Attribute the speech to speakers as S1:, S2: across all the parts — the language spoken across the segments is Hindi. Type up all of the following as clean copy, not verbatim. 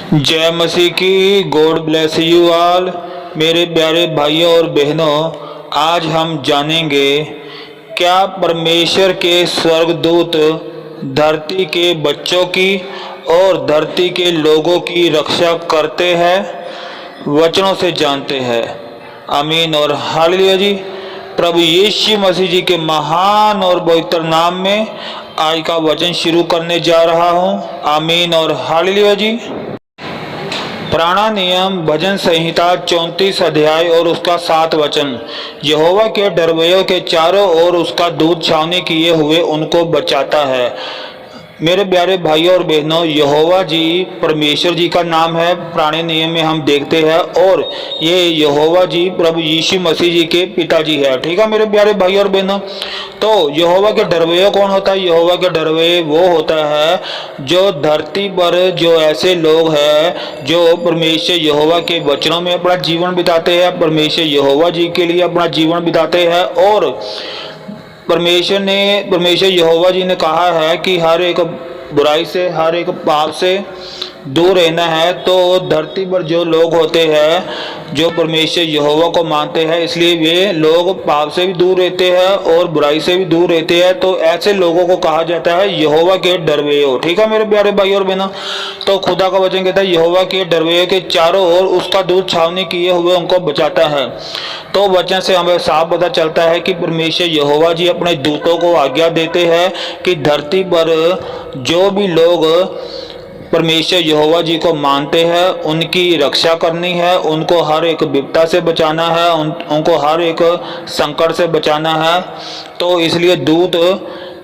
S1: जय मसीह की। God bless you all. मेरे प्यारे भाइयों और बहनों, आज हम जानेंगे क्या परमेश्वर के स्वर्गदूत धरती के बच्चों की और धरती के लोगों की रक्षा करते हैं। वचनों से जानते हैं। आमीन और हालेलुया जी। प्रभु यीशु मसीह जी के महान और पवित्र नाम में आज का वचन शुरू करने जा रहा हूँ। आमीन और हालेलुया जी। प्राणानियम भजन संहिता 34 अध्याय और उसका 7 वचन। यहोवा के डरवैयों के चारों ओर उसका दूत छावनी किए हुए उनको बचाता है। मेरे प्यारे भाइयों और बहनों, यहोवा जी परमेश्वर जी का नाम है। पुराने नियम में हम देखते हैं और ये यहोवा जी प्रभु यीशु मसीह जी के पिताजी है। ठीक है मेरे प्यारे भाइयों और बहनों। तो यहोवा के डरवैया कौन होता है? यहोवा के डरवैया वो होता है जो धरती पर जो ऐसे लोग हैं जो परमेश्वर यहोवा के वचनों में अपना जीवन बिताते हैं, परमेश्वर यहोवा जी के लिए अपना जीवन बिताते हैं। और परमेश्वर यहोवा जी ने कहा है कि हर एक बुराई से, हर एक पाप से दूर रहना है। तो धरती पर जो लोग होते हैं जो परमेश्वर यहोवा को मानते हैं, इसलिए वे लोग पाप से भी दूर रहते हैं और बुराई से भी दूर रहते हैं। तो ऐसे लोगों को कहा जाता है यहोवा के डरवैयो। ठीक है मेरे प्यारे भाई और बहनों। तो खुदा का वचन कहता है यहोवा के डरवैयो के चारों ओर उसका दूत छावनी किए हुए उनको बचाता है। तो वचन से हमें साफ पता चलता है कि परमेश्वर यहोवा जी अपने दूतों को आज्ञा देते हैं कि धरती पर जो भी लोग परमेश्वर यहोवा जी को मानते हैं उनकी रक्षा करनी है, उनको हर एक विपदा से बचाना है, उनको हर एक संकट से बचाना है। तो इसलिए दूत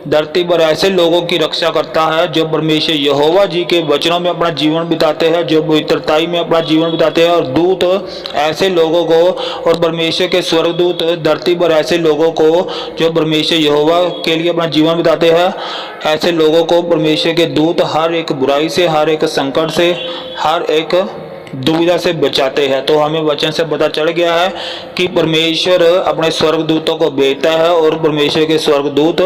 S1: धरती पर ऐसे लोगों की रक्षा करता है जो परमेश्वर यहोवा जी के वचनों में अपना जीवन बिताते हैं, जो पवित्रताई में अपना जीवन बिताते हैं। और दूत ऐसे लोगों को, और परमेश्वर के स्वर्गदूत धरती पर ऐसे लोगों को जो परमेश्वर यहोवा के लिए अपना जीवन बिताते हैं, ऐसे लोगों को परमेश्वर के दूत हर एक बुराई से, हर एक संकट से, हर एक दुविधा से बचाते हैं। तो हमें वचन से पता चल गया है कि परमेश्वर अपने स्वर्गदूतों को भेजता है और परमेश्वर के स्वर्गदूत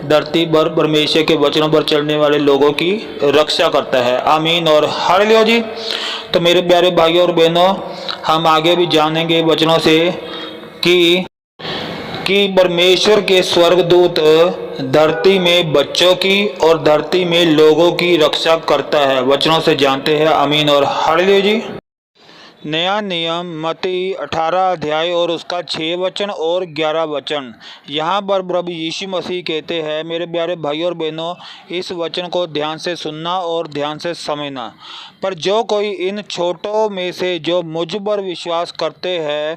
S1: धरती पर परमेश्वर के वचनों पर चलने वाले लोगों की रक्षा करता है। आमीन और हालेलुया जी। तो मेरे प्यारे भाइयों और बहनों, हम आगे भी जानेंगे वचनों से कि परमेश्वर के स्वर्गदूत धरती में बच्चों की और धरती में लोगों की रक्षा करता है। वचनों से जानते हैं। आमीन और हालेलुया जी। नया नियम मत्ती 18 अध्याय और उसका 6 वचन और 11 वचन। यहाँ पर प्रभु यीशु मसीह कहते हैं, मेरे प्यारे भाइयों और बहनों, इस वचन को ध्यान से सुनना और ध्यान से समझना। पर जो कोई इन छोटों में से जो मुझ पर विश्वास करते हैं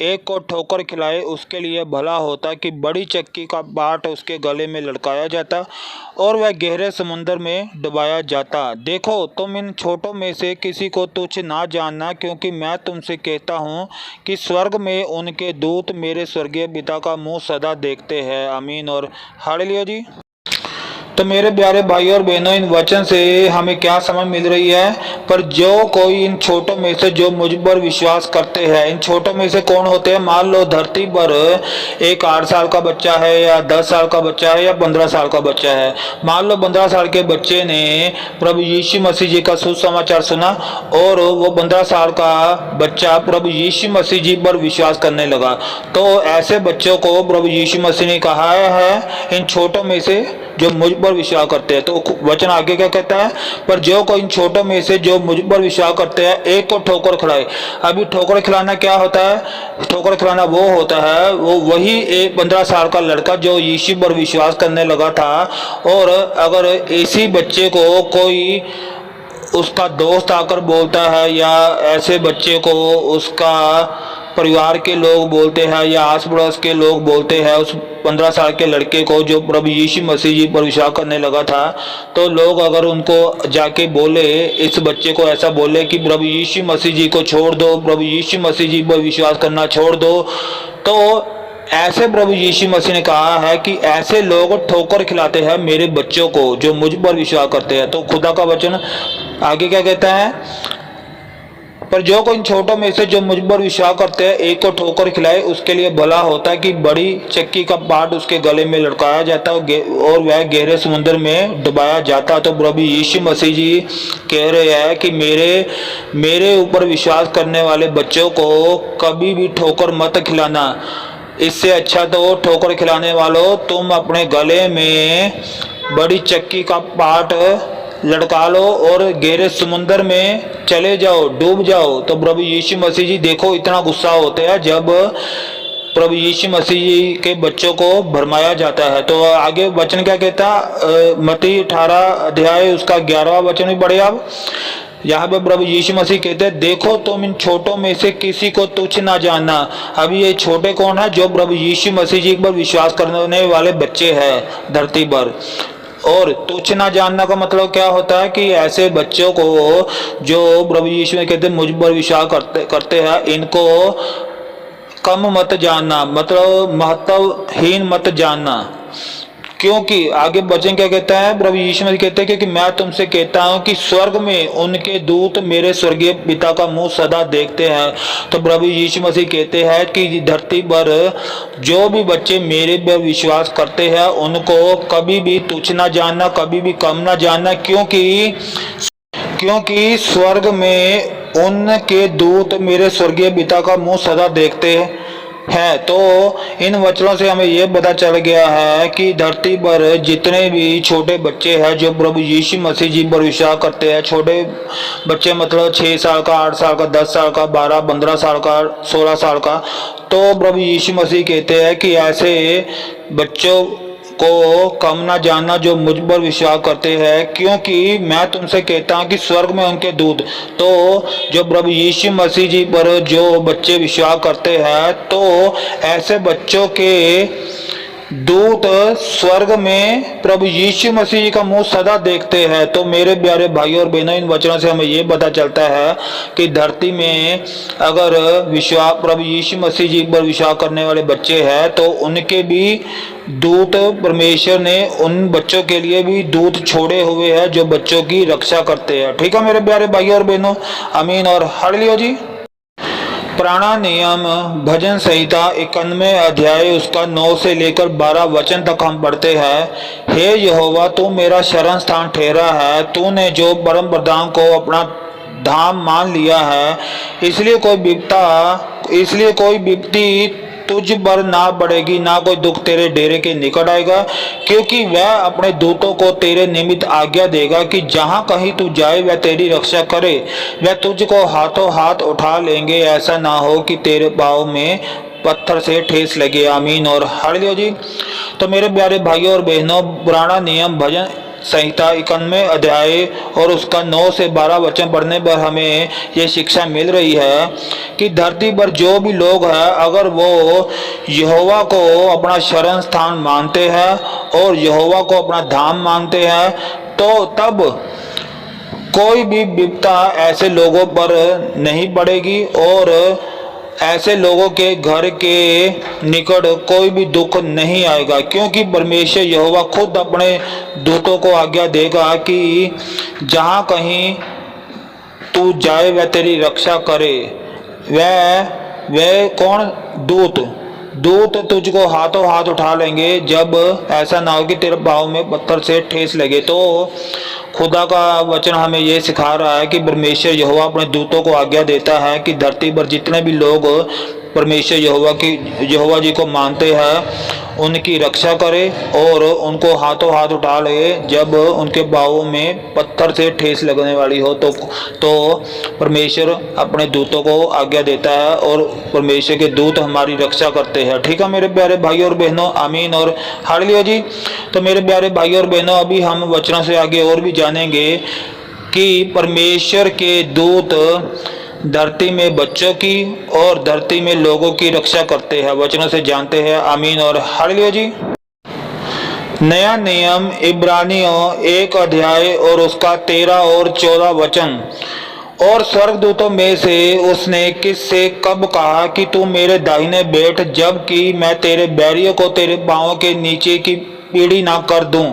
S1: एक को ठोकर खिलाए, उसके लिए भला होता कि बड़ी चक्की का पाट उसके गले में लटकाया जाता और वह गहरे समुद्र में डुबाया जाता। देखो, तुम इन छोटों में से किसी को तुच्छ ना जानना, क्योंकि मैं तुमसे कहता हूँ कि स्वर्ग में उनके दूत मेरे स्वर्गीय पिता का मुँह सदा देखते हैं। आमीन और हालेलुया जी। तो मेरे प्यारे भाइयों और बहनों, इन वचन से हमें क्या समझ मिल रही है? पर जो कोई इन छोटों में से जो मुझ पर विश्वास करते हैं, इन छोटों में से कौन होते हैं? मान लो धरती पर एक 8 साल का बच्चा है या 10 साल का बच्चा है या 15 साल का बच्चा है। मान लो 15 साल के बच्चे ने प्रभु यीशु मसीह जी का सुसमाचार सुना और वो 15 साल का बच्चा प्रभु यीशु मसीह जी पर विश्वास करने लगा। तो ऐसे बच्चों को प्रभु यीशु मसीह ने कहा है इन छोटों में से जो मुझ पर विश्वास करते हैं। तो वचन आगे क्या कहता है? पर जो कोई इन छोटों में से जो मुझ पर विश्वास करते हैं एक को ठोकर खिलाए। अभी ठोकर खिलाना क्या होता है? ठोकर खिलाना वो होता है, वो वही एक 15 साल का लड़का जो यीशु पर विश्वास करने लगा था। और अगर इसी बच्चे को कोई उसका दोस्त आकर बोलता है या ऐसे बच्चे को उसका परिवार के लोग बोलते हैं या आस पड़ोस के लोग बोलते हैं उस 15 साल के लड़के को जो प्रभु यीशु मसीह जी पर विश्वास करने लगा था, तो लोग अगर उनको जाके बोले, इस बच्चे को ऐसा बोले कि प्रभु यीशु मसीह जी को छोड़ दो, प्रभु यीशु मसीह जी पर विश्वास करना छोड़ दो, तो ऐसे प्रभु यीशु मसीह ने कहा है कि ऐसे लोग ठोकर खिलाते हैं मेरे बच्चों को जो मुझ पर विश्वास करते हैं। तो खुदा का वचन आगे क्या कहता है? पर जो कोई इन छोटों में से जो मुझ पर विश्वास करते हैं एक को ठोकर खिलाए उसके लिए भला होता है कि बड़ी चक्की का पाट उसके गले में लटकाया जाता और वह गहरे समुद्र में डुबाया जाता। तो प्रभु यीशु मसीह जी कह रहे हैं कि मेरे ऊपर विश्वास करने वाले बच्चों को कभी भी ठोकर मत खिलाना। इससे अच्छा तो ठोकर खिलाने वालों तुम अपने गले में बड़ी चक्की का पाट लटका लो और गहरे समुद्र में चले जाओ, डूब जाओ। तो प्रभु यीशु मसीह जी देखो इतना गुस्सा होते हैं जब प्रभु यीशु मसीह जी के बच्चों को भरमाया जाता है। तो आगे वचन क्या कहता है, मत्ती 18 अध्याय उसका 11वां वचन भी पढ़े आप। यहाँ पे प्रभु यीशु मसीह कहते हैं देखो तुम इन छोटों में से किसी को तुच्छ ना जानना। अभी ये छोटे कौन है? जो प्रभु यीशु मसीह जी पर विश्वास करने वाले बच्चे हैं धरती पर। और तुच्छ ना जानना का मतलब क्या होता है कि ऐसे बच्चों को जो प्रभु यीशु में कहते मुझ पर विश्वास करते हैं इनको कम मत जानना, मतलब महत्वहीन मत जानना। क्योंकि आगे वचन क्या कहता है, प्रभु यीशु मसीह कहते हैं क्योंकि मैं तुमसे कहता हूं कि स्वर्ग में उनके दूत मेरे स्वर्गीय पिता का मुंह सदा देखते हैं। तो प्रभु यीशु मसीह कहते हैं कि धरती पर जो भी बच्चे मेरे पर विश्वास करते हैं उनको कभी भी तुच्छ ना जानना, कभी भी कम ना जानना। क्योंकि स्वर्ग में उनके दूत मेरे स्वर्गीय पिता का मुंह सदा देखते है। तो इन वचनों से हमें यह पता चल गया है कि धरती पर जितने भी छोटे बच्चे हैं जो प्रभु यीशु मसीह जी पर विश्वास करते हैं, छोटे बच्चे मतलब 6 साल का, 8 साल का, 10 साल का, 12, 15 साल का, 16 साल का, तो प्रभु यीशु मसीह कहते हैं कि ऐसे बच्चों को कम ना जानना जो मुझ पर विश्वास करते हैं। क्योंकि मैं तुमसे कहता हूं कि स्वर्ग में उनके दूत, तो जो प्रभु यीशु मसीह जी पर जो बच्चे विश्वास करते हैं तो ऐसे बच्चों के दूत स्वर्ग में प्रभु यीशु मसीह जी का मुंह सदा देखते हैं। तो मेरे प्यारे भाइयों और बहनों, इन वचनों से हमें ये पता चलता है कि धरती में अगर प्रभु यीशु मसीह जी पर विश्वास करने वाले बच्चे हैं तो उनके भी दूत, परमेश्वर ने उन बच्चों के लिए भी दूत छोड़े हुए हैं जो बच्चों की रक्षा करते हैं। ठीक है मेरे प्यारे भाइयों और बहनों, आमीन और हालेलुया जी। प्राणायाम भजन संहिता 91 अध्याय उसका 9 से लेकर 12 वचन तक हम पढ़ते हैं। हे यहोवा तू मेरा शरण स्थान ठहरा है, तूने जो परम प्रधान को अपना धाम मान लिया है, इसलिए कोई विपत्ति तुझ पर ना बढ़ेगी, ना कोई दुख तेरे डेरे के निकट आएगा। क्योंकि वह अपने दूतों को तेरे निमित्त आज्ञा देगा कि जहां कहीं तू जाए वह तेरी रक्षा करे। वह तुझको हाथों हाथ उठा लेंगे, ऐसा ना हो कि तेरे पाँव में पत्थर से ठेस लगे। आमीन और हालेलुया जी। तो मेरे प्यारे भाइयों और बहनों, पुराना नियम भजन संहिता 91 अध्याय और उसका 9 से 12 वचन पढ़ने पर हमें ये शिक्षा मिल रही है कि धरती पर जो भी लोग हैं अगर वो यहोवा को अपना शरण स्थान मानते हैं और यहोवा को अपना धाम मानते हैं तो तब कोई भी विपदा ऐसे लोगों पर नहीं पड़ेगी और ऐसे लोगों के घर के निकट कोई भी दुख नहीं आएगा। क्योंकि परमेश्वर यहोवा खुद अपने दूतों को आज्ञा देगा कि जहाँ कहीं तू जाए वह तेरी रक्षा करे। वह कौन? दूत तुझको हाथों हाथ उठा लेंगे, जब ऐसा ना हो कि तेरे पाँव में पत्थर से ठेस लगे। तो खुदा का वचन हमें ये सिखा रहा है कि परमेश्वर यहोवा अपने दूतों को आज्ञा देता है कि धरती पर जितने भी लोग परमेश्वर यहोवा जी को मानते हैं उनकी रक्षा करे और उनको हाथों हाथ उठा ले जब उनके पाँवों में पत्थर से ठेस लगने वाली हो। तो परमेश्वर अपने दूतों को आज्ञा देता है और परमेश्वर के दूत हमारी रक्षा करते हैं। ठीक है मेरे प्यारे भाइयों और बहनों, आमीन और हालेलुया जी। तो मेरे प्यारे भाइयों और बहनों, अभी हम वचनों से आगे और भी जानेंगे कि परमेश्वर के दूत धरती में बच्चों की और धरती में लोगों की रक्षा करते हैं। वचनों से जानते हैं, आमीन और हालेलुया जी। नया नियम इब्रानियों 1 अध्याय और उसका 13 और 14 वचन। और स्वर्गदूतों में से उसने किससे कब कहा कि तू मेरे दाहिने बैठ, जबकि मैं तेरे बैरियों को तेरे पांवों के नीचे की पीढ़ी ना कर दूं?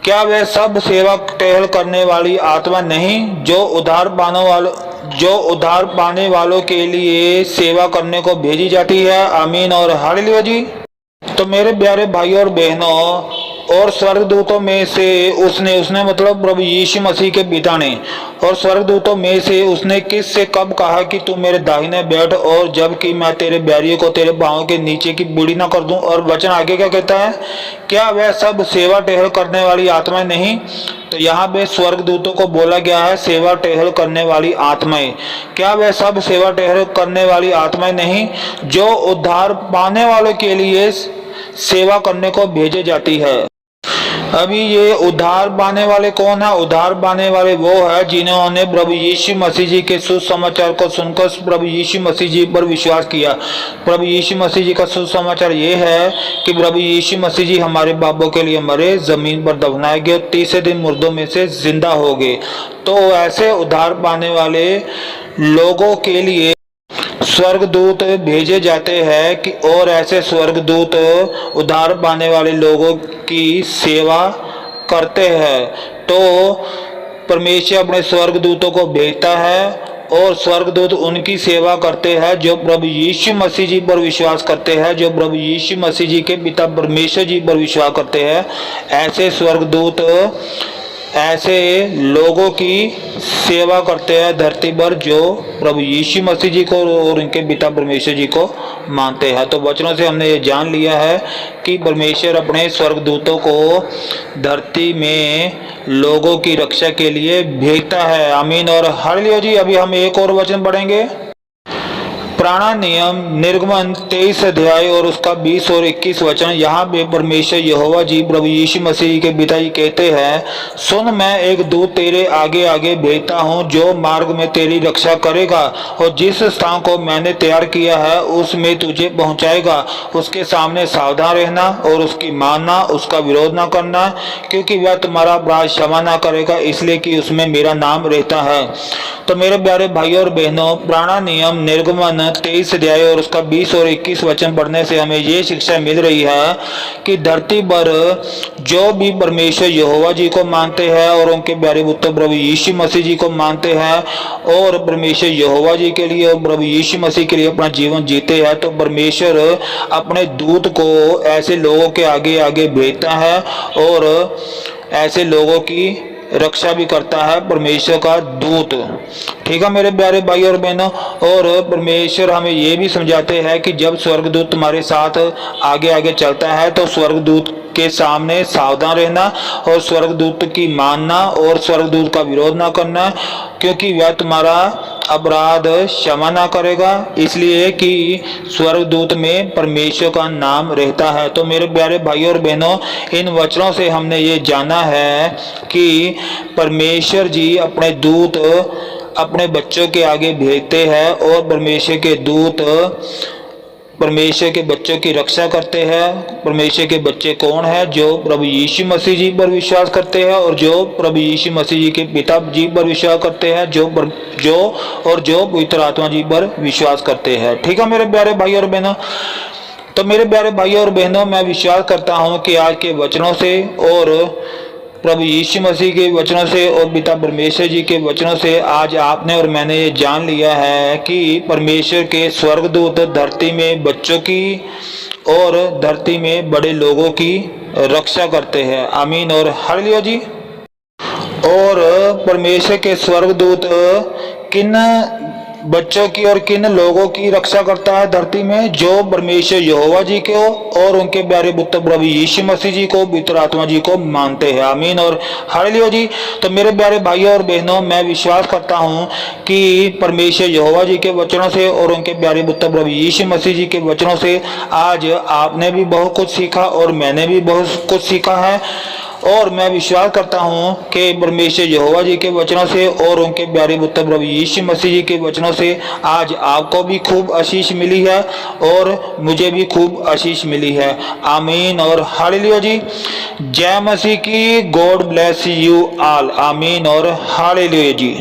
S1: क्या वह सब सेवा टहल करने वाली आत्मा नहीं जो जो उद्धार पाने वालों के लिए सेवा करने को भेजी जाती है। आमीन और हालेलुया जी। तो मेरे प्यारे भाइयों और बहनों, और स्वर्गदूतों में से उसने मतलब प्रभु यीशु मसीह के पिता ने, और स्वर्गदूतों में से उसने किस से कब कहा कि तू मेरे दाहिने बैठ, और जबकि मैं तेरे बैरियों को तेरे पांवों के नीचे की बूढ़ी ना कर दूं। और वचन आगे क्या कहता है, क्या वह सब सेवा टहल करने वाली आत्माएं नहीं। तो यहाँ पे स्वर्गदूतों को बोला गया है सेवा टहल करने वाली आत्माएं। क्या वह सब सेवा टहल करने वाली आत्माएं नहीं जो उद्धार पाने वालों के लिए सेवा करने को भेजे जाती है। अभी ये उद्धार पाने वाले कौन है? उद्धार पाने वाले वो है जिन्होंने प्रभु यीशु मसीह जी के सुसमाचार को सुनकर प्रभु यीशु मसीह जी पर विश्वास किया। प्रभु यीशु मसीह जी का सुसमाचार ये है कि प्रभु यीशु मसीह जी हमारे पापों के लिए मरे, जमीन पर दफनाए गए, तीसरे दिन मुर्दों में से जिंदा हो गए। तो ऐसे उद्धार पाने वाले लोगों के लिए स्वर्गदूत भेजे जाते हैं कि और ऐसे स्वर्गदूत उद्धार पाने वाले लोगों की सेवा करते हैं। तो परमेश्वर अपने स्वर्गदूतों को भेजता है और स्वर्गदूत उनकी सेवा करते हैं जो प्रभु यीशु मसीह जी पर विश्वास करते हैं, जो प्रभु यीशु मसीह जी के पिता परमेश्वर जी पर विश्वास करते हैं। ऐसे स्वर्गदूत ऐसे लोगों की सेवा करते हैं धरती पर जो प्रभु यीशु मसीह जी को और उनके पिता परमेश्वर जी को मानते हैं। तो वचनों से हमने ये जान लिया है कि परमेश्वर अपने स्वर्गदूतों को धरती में लोगों की रक्षा के लिए भेजता है। आमीन और हालेलुया जी। अभी हम एक और वचन पढ़ेंगे, पुराना नियम निर्गमन 23 अध्याय और उसका 20 और 21 वचन। यहाँ पे परमेश्वर यहोवा जी प्रभु यीशु मसीह के पिताजी कहते हैं, सुन मैं एक दूत तेरे आगे आगे भेजता हूँ जो मार्ग में तेरी रक्षा करेगा और जिस स्थान को मैंने तैयार किया है उसमें तुझे पहुँचाएगा। उसके सामने सावधान रहना और उसकी मानना, उसका विरोध ना करना, क्योंकि वह तुम्हारा अपराध क्षमा ना करेगा, इसलिए कि उसमें मेरा नाम रहता है। तो मेरे प्यारे भाइयों और बहनों, पुराना नियम निर्गमन 23 अध्याय और उसका 20 और 21 वचन पढ़ने से हमें ये शिक्षा मिल रही है कि धरती पर जो भी परमेश्वर यहोवा जी को मानते हैं और उनके प्यारे पुत्र प्रभु यीशु मसीह जी को मानते हैं और परमेश्वर यहोवा जी के लिए और प्रभु यीशु मसीह के लिए अपना जीवन जीते हैं, तो परमेश्वर अपने दूत को ऐसे लोगों के आगे आगे भेजता है और ऐसे लोगों की रक्षा भी करता है परमेश्वर का दूत। ठीक है मेरे प्यारे भाई और बहनों, और परमेश्वर हमें ये भी समझाते हैं कि जब स्वर्गदूत तुम्हारे साथ आगे आगे चलता है तो स्वर्गदूत के सामने सावधान रहना और स्वर्गदूत की मानना और स्वर्गदूत का विरोध ना करना, क्योंकि वह तुम्हारा अपराध क्षमा ना करेगा, इसलिए कि स्वर्गदूत में परमेश्वर का नाम रहता है। तो मेरे प्यारे भाइयों और बहनों, इन वचनों से हमने ये जाना है कि परमेश्वर जी अपने दूत अपने बच्चों के आगे भेजते हैं और परमेश्वर के दूत परमेश्वर के बच्चों की रक्षा करते हैं। परमेश्वर के बच्चे कौन है? जो प्रभु यीशु मसीह जी पर विश्वास करते हैं और जो प्रभु यीशु मसीह जी के पिता जी पर विश्वास करते हैं, जो पवित्र आत्मा जी पर विश्वास करते हैं। ठीक है मेरे प्यारे भाई और बहनों, तो मेरे प्यारे भाइयों और बहनों, मैं विश्वास करता हूँ कि आज के वचनों से और प्रभु यीशु मसीह के वचनों से और पिता परमेश्वर जी के वचनों से आज आपने और मैंने ये जान लिया है कि परमेश्वर के स्वर्गदूत धरती में बच्चों की और धरती में बड़े लोगों की रक्षा करते हैं। आमीन और हालेलुया जी। और परमेश्वर के स्वर्गदूत किन बच्चों की और किन लोगों की रक्षा करता है धरती में? जो परमेश्वर यहोवा जी को और उनके प्यारे पुत्र प्रभु यीशु मसीह जी को, पवित्र आत्मा जी को मानते हैं। आमीन और हालेलुया जी। तो मेरे प्यारे भाइयों और बहनों, मैं विश्वास करता हूं कि परमेश्वर यहोवा जी के वचनों से और उनके प्यारे पुत्र प्रभु यीशु मसीह जी के वचनों से आज आपने भी बहुत कुछ सीखा और मैंने भी बहुत कुछ सीखा है। और मैं विश्वास करता हूँ कि परमेश्वर यहोवा जी के वचनों से और उनके प्यारे पुत्र प्रभु यीशु मसीह जी के वचनों से आज आपको भी खूब आशीष मिली है और मुझे भी खूब आशीष मिली है। आमीन और हालेलुया जी। जय मसीह की। God bless you all. आमीन और हालेलुया जी।